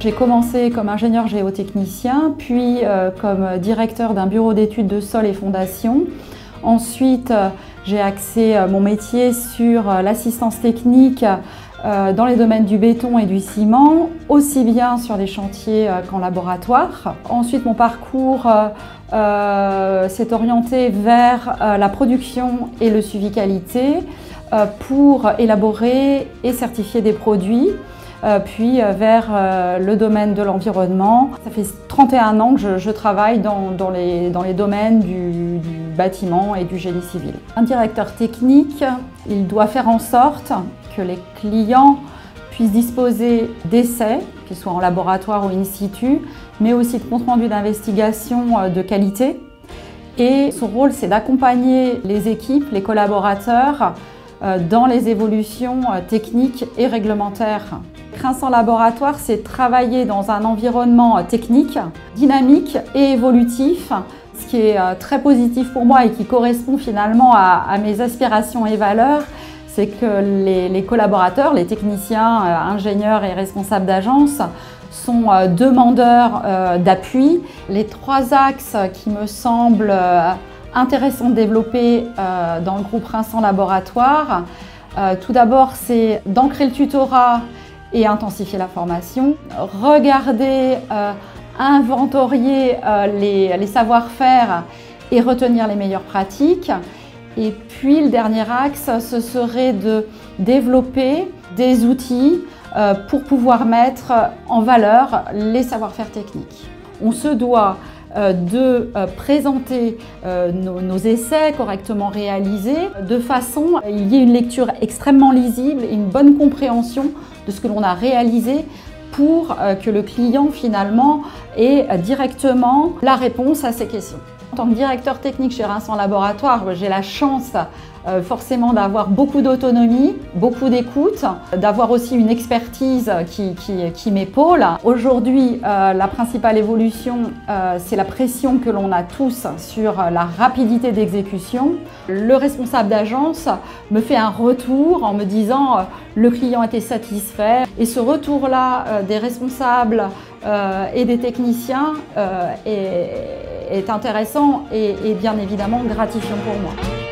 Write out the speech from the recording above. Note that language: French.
J'ai commencé comme ingénieur géotechnicien, puis comme directeur d'un bureau d'études de sol et fondations. Ensuite, j'ai axé mon métier sur l'assistance technique dans les domaines du béton et du ciment, aussi bien sur les chantiers qu'en laboratoire. Ensuite, mon parcours s'est orienté vers la production et le suivi qualité pour élaborer et certifier des produits, puis vers le domaine de l'environnement. Ça fait 31 ans que je travaille dans les domaines du bâtiment et du génie civil. Un directeur technique, il doit faire en sorte que les clients puissent disposer d'essais, qu'ils soient en laboratoire ou in situ, mais aussi de compte rendu d'investigation de qualité. Et son rôle, c'est d'accompagner les équipes, les collaborateurs, dans les évolutions techniques et réglementaires. Crinsan Laboratoire, c'est travailler dans un environnement technique, dynamique et évolutif, ce qui est très positif pour moi et qui correspond finalement à mes aspirations et valeurs. C'est que les collaborateurs, les techniciens, ingénieurs et responsables d'agence sont demandeurs d'appui. Les trois axes qui me semblent intéressants de développer dans le groupe Crinsan Laboratoire, tout d'abord, c'est d'ancrer le tutorat et intensifier la formation, regarder, inventorier les savoir-faire et retenir les meilleures pratiques. Et puis le dernier axe, ce serait de développer des outils pour pouvoir mettre en valeur les savoir-faire techniques. On se doit de présenter nos essais correctement réalisés de façon à qu'il y ait une lecture extrêmement lisible et une bonne compréhension de ce que l'on a réalisé pour que le client finalement ait directement la réponse à ses questions. En tant que directeur technique chez Crinsan Laboratoire, j'ai la chance forcément d'avoir beaucoup d'autonomie, beaucoup d'écoute, d'avoir aussi une expertise qui m'épaule. Aujourd'hui, la principale évolution, c'est la pression que l'on a tous sur la rapidité d'exécution. Le responsable d'agence me fait un retour en me disant le client était satisfait. Et ce retour-là des responsables et des techniciens est intéressant et bien évidemment gratifiant pour moi.